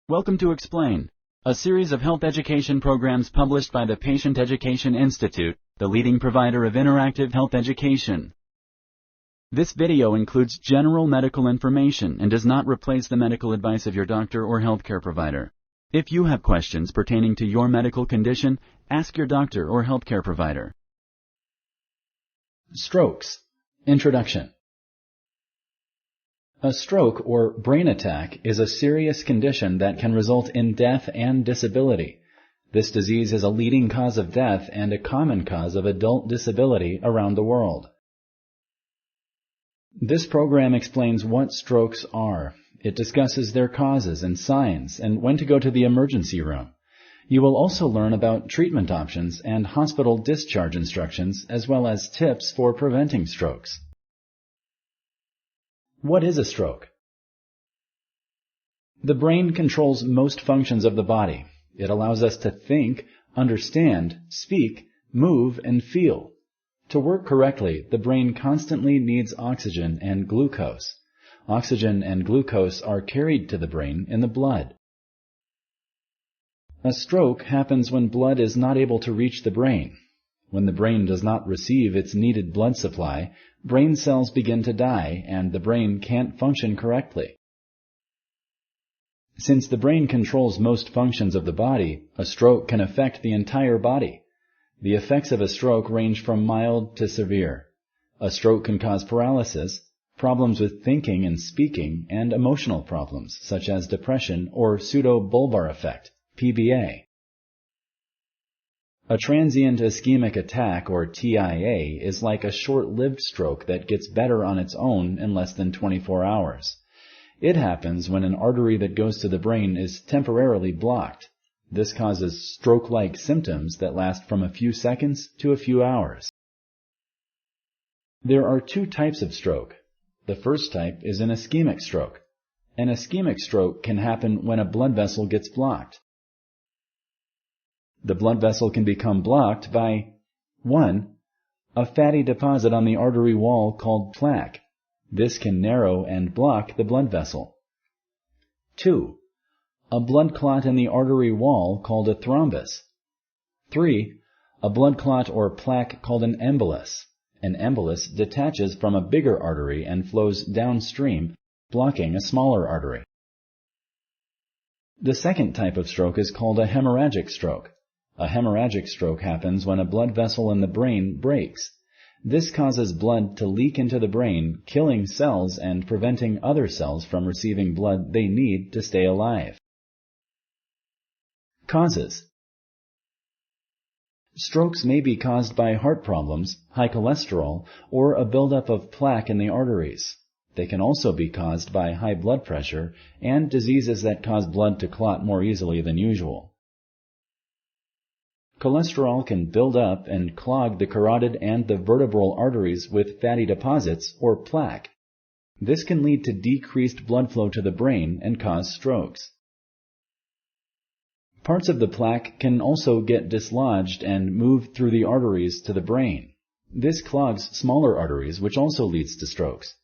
Welcome to Explain, a series of health education programs published by the Patient Education Institute, the leading provider of interactive health education. This video includes general medical information and does not replace the medical advice of your doctor or healthcare provider. If you have questions pertaining to your medical condition, ask your doctor or healthcare provider. Strokes. Introduction. A stroke or brain attack is a serious condition that can result in death and disability. This disease is a leading cause of death and a common cause of adult disability around the world. This program explains what strokes are. It discusses their causes and signs and when to go to the emergency room. You will also learn about treatment options and hospital discharge instructions as well as tips for preventing strokes. What is a stroke? The brain controls most functions of the body. It allows us to think, understand, speak, move, and feel. To work correctly, the brain constantly needs oxygen and glucose. Oxygen and glucose are carried to the brain in the blood. A stroke happens when blood is not able to reach the brain. When the brain does not receive its needed blood supply, brain cells begin to die and the brain can't function correctly. Since the brain controls most functions of the body, a stroke can affect the entire body. The effects of a stroke range from mild to severe. A stroke can cause paralysis, problems with thinking and speaking, and emotional problems such as depression or pseudobulbar effect, PBA. A transient ischemic attack, or TIA, is like a short-lived stroke that gets better on its own in less than 24 hours. It happens when an artery that goes to the brain is temporarily blocked. This causes stroke-like symptoms that last from a few seconds to a few hours. There are two types of stroke. The first type is an ischemic stroke. An ischemic stroke can happen when a blood vessel gets blocked. The blood vessel can become blocked by 1. A fatty deposit on the artery wall called plaque. This can narrow and block the blood vessel. 2. A blood clot in the artery wall called a thrombus. 3. A blood clot or plaque called an embolus. An embolus detaches from a bigger artery and flows downstream, blocking a smaller artery. The second type of stroke is called a hemorrhagic stroke. A hemorrhagic stroke happens when a blood vessel in the brain breaks. This causes blood to leak into the brain, killing cells and preventing other cells from receiving blood they need to stay alive. Causes. Strokes may be caused by heart problems, high cholesterol, or a buildup of plaque in the arteries. They can also be caused by high blood pressure and diseases that cause blood to clot more easily than usual. Cholesterol can build up and clog the carotid and the vertebral arteries with fatty deposits or plaque. This can lead to decreased blood flow to the brain and cause strokes. Parts of the plaque can also get dislodged and move through the arteries to the brain. This clogs smaller arteries, which also leads to strokes.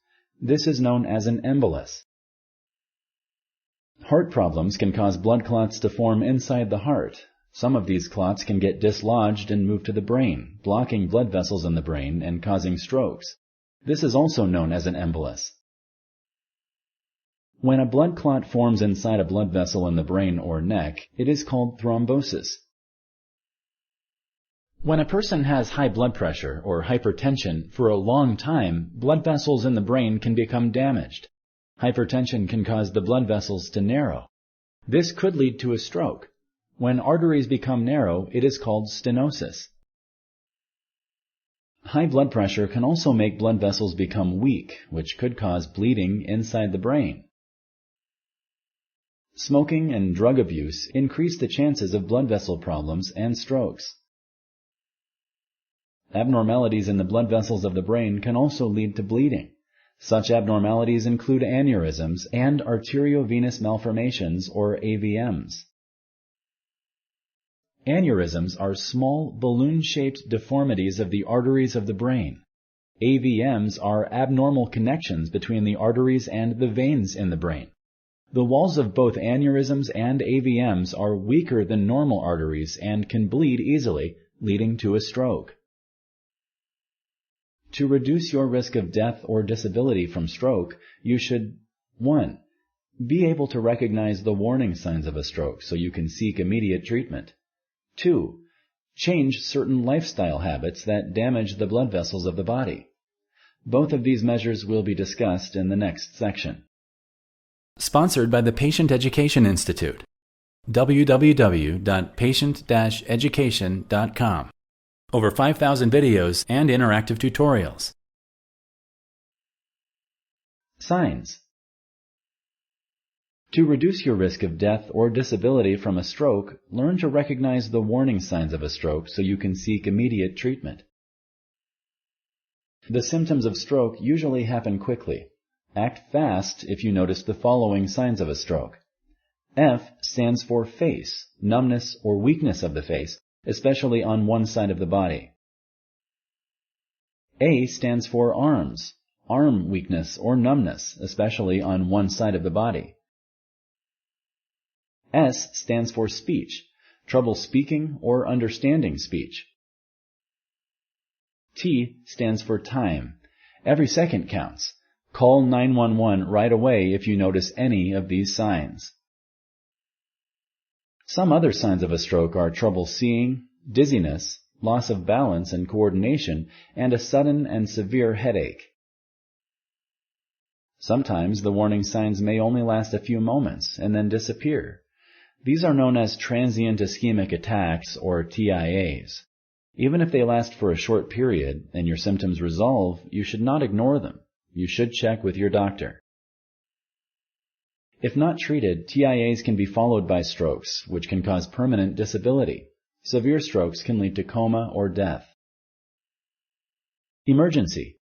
This is known as an embolus. Heart problems can cause blood clots to form inside the heart. Some of these clots can get dislodged and move to the brain, blocking blood vessels in the brain and causing strokes. This is also known as an embolus. When a blood clot forms inside a blood vessel in the brain or neck, it is called thrombosis. When a person has high blood pressure or hypertension for a long time, blood vessels in the brain can become damaged. Hypertension can cause the blood vessels to narrow. This could lead to a stroke. When arteries become narrow, it is called stenosis. High blood pressure can also make blood vessels become weak, which could cause bleeding inside the brain. Smoking and drug abuse increase the chances of blood vessel problems and strokes. Abnormalities in the blood vessels of the brain can also lead to bleeding. Such abnormalities include aneurysms and arteriovenous malformations, or AVMs. Aneurysms are small, balloon-shaped deformities of the arteries of the brain. AVMs are abnormal connections between the arteries and the veins in the brain. The walls of both aneurysms and AVMs are weaker than normal arteries and can bleed easily, leading to a stroke. To reduce your risk of death or disability from stroke, you should 1. Be able to recognize the warning signs of a stroke so you can seek immediate treatment. 2. Change certain lifestyle habits that damage the blood vessels of the body. Both of these measures will be discussed in the next section. Sponsored by the Patient Education Institute. www.patient-education.com. Over 5,000 videos and interactive tutorials. Signs. To reduce your risk of death or disability from a stroke, learn to recognize the warning signs of a stroke so you can seek immediate treatment. The symptoms of stroke usually happen quickly. Act fast if you notice the following signs of a stroke. F stands for face, numbness or weakness of the face, especially on one side of the body. A stands for arms, arm weakness or numbness, especially on one side of the body. S stands for speech, trouble speaking or understanding speech. T stands for time. Every second counts. Call 911 right away if you notice any of these signs. Some other signs of a stroke are trouble seeing, dizziness, loss of balance and coordination, and a sudden and severe headache. Sometimes the warning signs may only last a few moments and then disappear. These are known as transient ischemic attacks, or TIAs. Even if they last for a short period and your symptoms resolve, you should not ignore them. You should check with your doctor. If not treated, TIAs can be followed by strokes, which can cause permanent disability. Severe strokes can lead to coma or death. Emergency.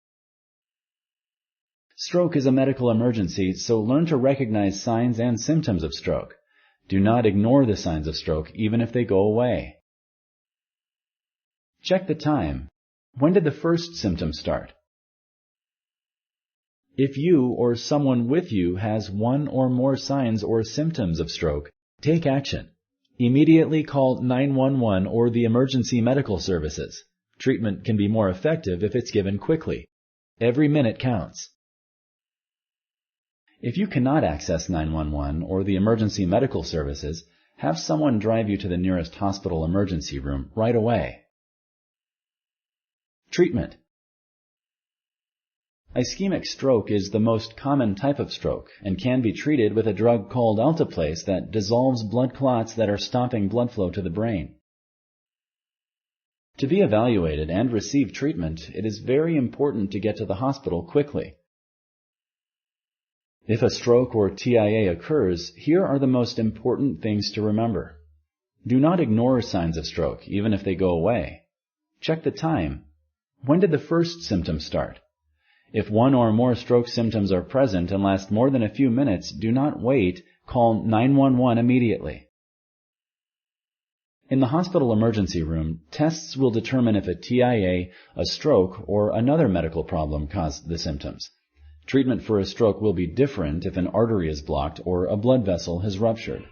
Stroke is a medical emergency, so learn to recognize signs and symptoms of stroke. Do not ignore the signs of stroke, even if they go away. Check the time. When did the first symptoms start? If you or someone with you has one or more signs or symptoms of stroke, take action. Immediately call 911 or the emergency medical services. Treatment can be more effective if it's given quickly. Every minute counts. If you cannot access 911 or the emergency medical services, have someone drive you to the nearest hospital emergency room right away. Treatment. Ischemic stroke is the most common type of stroke and can be treated with a drug called alteplase that dissolves blood clots that are stopping blood flow to the brain. To be evaluated and receive treatment, it is very important to get to the hospital quickly. If a stroke or TIA occurs, here are the most important things to remember. Do not ignore signs of stroke, even if they go away. Check the time. When did the first symptoms start? If one or more stroke symptoms are present and last more than a few minutes, do not wait. Call 911 immediately. In the hospital emergency room, tests will determine if a TIA, a stroke, or another medical problem caused the symptoms. Treatment for a stroke will be different if an artery is blocked or a blood vessel has ruptured.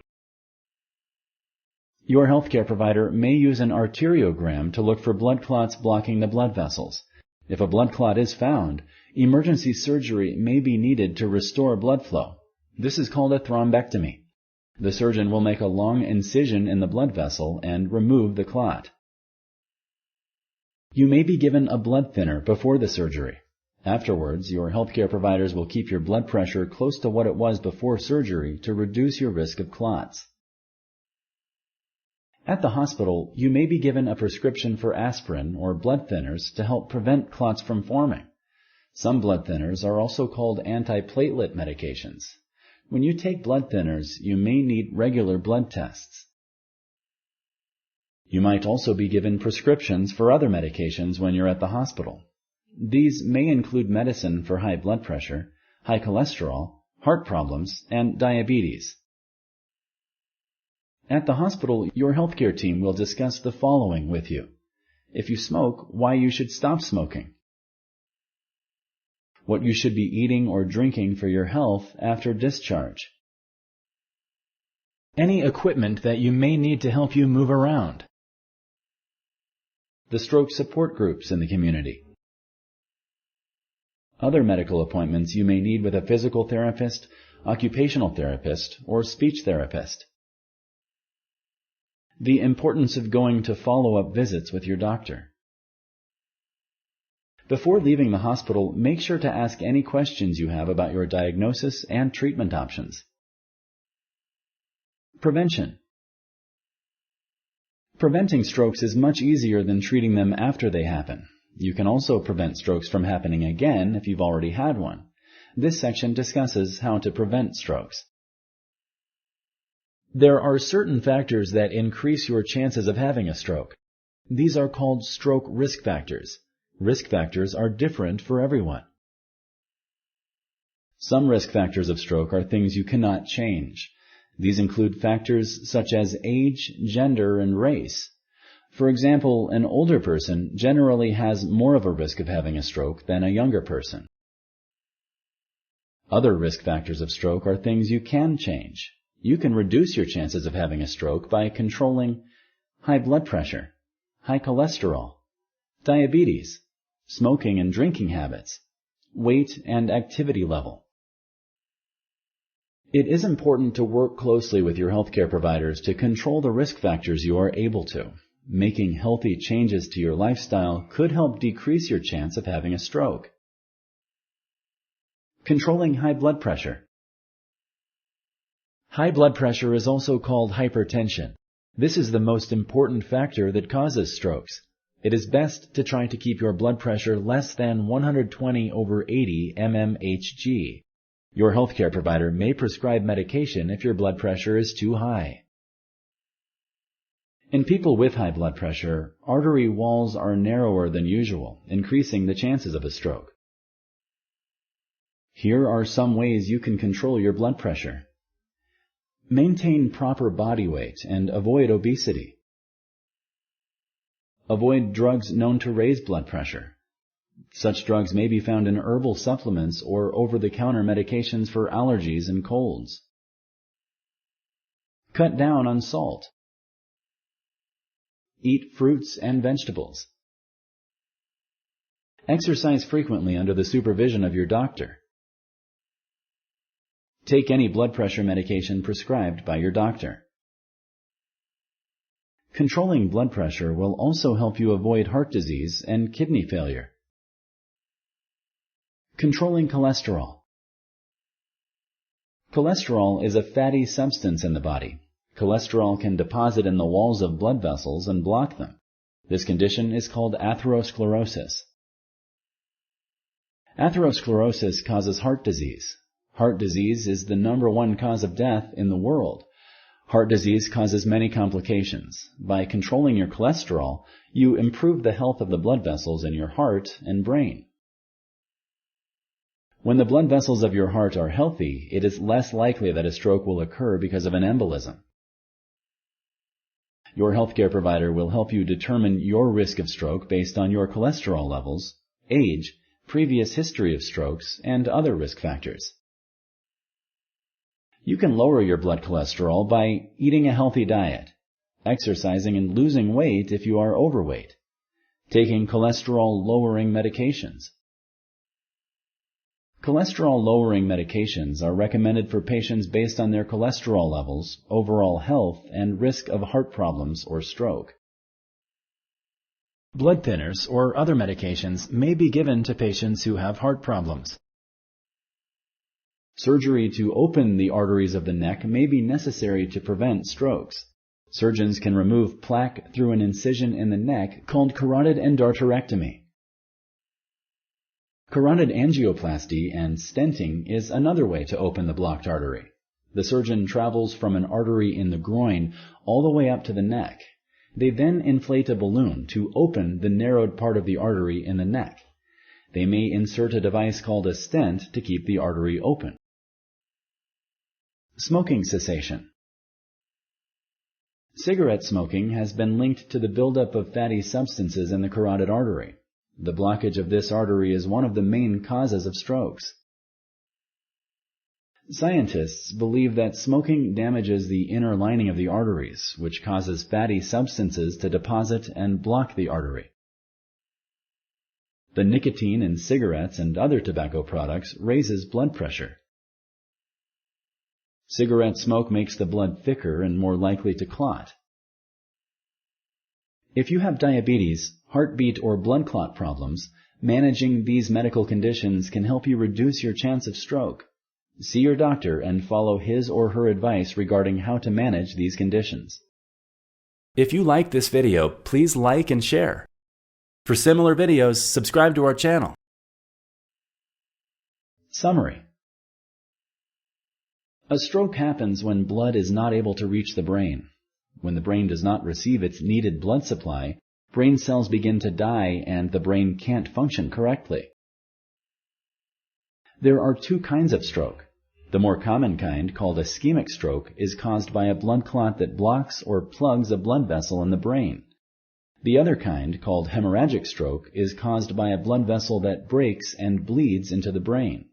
Your healthcare provider may use an arteriogram to look for blood clots blocking the blood vessels. If a blood clot is found, emergency surgery may be needed to restore blood flow. This is called a thrombectomy. The surgeon will make a long incision in the blood vessel and remove the clot. You may be given a blood thinner before the surgery. Afterwards, your healthcare providers will keep your blood pressure close to what it was before surgery to reduce your risk of clots. At the hospital, you may be given a prescription for aspirin or blood thinners to help prevent clots from forming. Some blood thinners are also called antiplatelet medications. When you take blood thinners, you may need regular blood tests. You might also be given prescriptions for other medications when you're at the hospital. These may include medicine for high blood pressure, high cholesterol, heart problems, and diabetes. At the hospital, your healthcare team will discuss the following with you. If you smoke, why you should stop smoking. what you should be eating or drinking for your health after discharge. Any equipment that you may need to help you move around. The stroke support groups in the community. Other medical appointments you may need with a physical therapist, occupational therapist, or speech therapist. The importance of going to follow-up visits with your doctor. Before leaving the hospital, make sure to ask any questions you have about your diagnosis and treatment options. Prevention. Preventing strokes is much easier than treating them after they happen. You can also prevent strokes from happening again if you've already had one. This section discusses how to prevent strokes. There are certain factors that increase your chances of having a stroke. These are called stroke risk factors. Risk factors are different for everyone. Some risk factors of stroke are things you cannot change. These include factors such as age, gender, and race. For example, an older person generally has more of a risk of having a stroke than a younger person. Other risk factors of stroke are things you can change. You can reduce your chances of having a stroke by controlling high blood pressure, high cholesterol, diabetes, smoking and drinking habits, weight and activity level. It is important to work closely with your healthcare providers to control the risk factors you are able to. Making healthy changes to your lifestyle could help decrease your chance of having a stroke. Controlling high blood pressure. High blood pressure is also called hypertension. This is the most important factor that causes strokes. It is best to try to keep your blood pressure less than 120/80 mmHg. Your healthcare provider may prescribe medication if your blood pressure is too high. In people with high blood pressure, artery walls are narrower than usual, increasing the chances of a stroke. Here are some ways you can control your blood pressure. Maintain proper body weight and avoid obesity. Avoid drugs known to raise blood pressure. Such drugs may be found in herbal supplements or over-the-counter medications for allergies and colds. Cut down on salt. Eat fruits and vegetables. Exercise frequently under the supervision of your doctor. Take any blood pressure medication prescribed by your doctor. Controlling blood pressure will also help you avoid heart disease and kidney failure. Controlling cholesterol. Cholesterol is a fatty substance in the body. Cholesterol can deposit in the walls of blood vessels and block them. This condition is called atherosclerosis. Atherosclerosis causes heart disease. Heart disease is the #1 cause of death in the world. Heart disease causes many complications. By controlling your cholesterol, you improve the health of the blood vessels in your heart and brain. When the blood vessels of your heart are healthy, it is less likely that a stroke will occur because of an embolism. Your healthcare provider will help you determine your risk of stroke based on your cholesterol levels, age, previous history of strokes, and other risk factors. You can lower your blood cholesterol by eating a healthy diet, exercising and losing weight if you are overweight, taking cholesterol-lowering medications. Cholesterol-lowering medications are recommended for patients based on their cholesterol levels, overall health, and risk of heart problems or stroke. Blood thinners or other medications may be given to patients who have heart problems. Surgery to open the arteries of the neck may be necessary to prevent strokes. Surgeons can remove plaque through an incision in the neck called carotid endarterectomy. Carotid angioplasty and stenting is another way to open the blocked artery. The surgeon travels from an artery in the groin all the way up to the neck. They then inflate a balloon to open the narrowed part of the artery in the neck. They may insert a device called a stent to keep the artery open. Smoking cessation. Cigarette smoking has been linked to the buildup of fatty substances in the carotid artery. The blockage of this artery is one of the main causes of strokes. Scientists believe that smoking damages the inner lining of the arteries, which causes fatty substances to deposit and block the artery. The nicotine in cigarettes and other tobacco products raises blood pressure. Cigarette smoke makes the blood thicker and more likely to clot. If you have diabetes, heartbeat, or blood clot problems, managing these medical conditions can help you reduce your chance of stroke. See your doctor and follow his or her advice regarding how to manage these conditions. If you like this video, please like and share. For similar videos, subscribe to our channel. Summary. A stroke happens when blood is not able to reach the brain. When the brain does not receive its needed blood supply, brain cells begin to die and the brain can't function correctly. There are two kinds of stroke. The more common kind, called ischemic stroke, is caused by a blood clot that blocks or plugs a blood vessel in the brain. The other kind, called hemorrhagic stroke, is caused by a blood vessel that breaks and bleeds into the brain.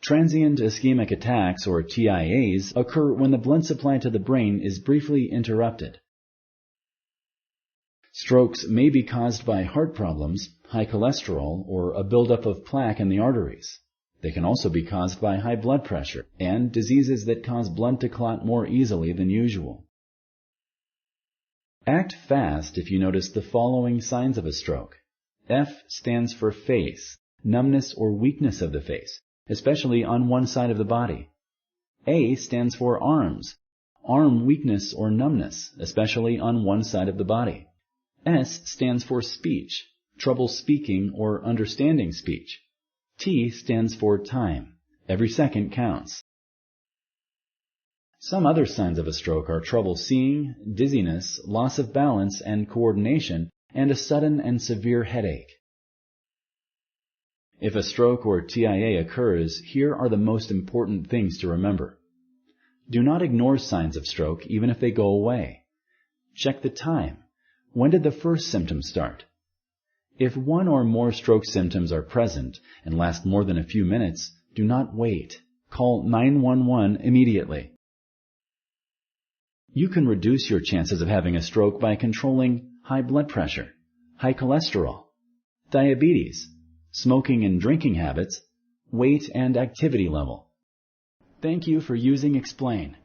Transient ischemic attacks, or TIAs, occur when the blood supply to the brain is briefly interrupted. Strokes may be caused by heart problems, high cholesterol, or a buildup of plaque in the arteries. They can also be caused by high blood pressure and diseases that cause blood to clot more easily than usual. Act fast if you notice the following signs of a stroke. F stands for face, numbness or weakness of the face, especially on one side of the body. A stands for arms, arm weakness or numbness, especially on one side of the body. S stands for speech, trouble speaking or understanding speech. T stands for time. Every second counts. Some other signs of a stroke are trouble seeing, dizziness, loss of balance and coordination, and a sudden and severe headache. If a stroke or TIA occurs, here are the most important things to remember. Do not ignore signs of stroke even if they go away. Check the time. When did the first symptoms start? If one or more stroke symptoms are present and last more than a few minutes, do not wait. Call 911 immediately. You can reduce your chances of having a stroke by controlling high blood pressure, high cholesterol, diabetes, smoking and drinking habits, weight and activity level. Thank you for using Explain.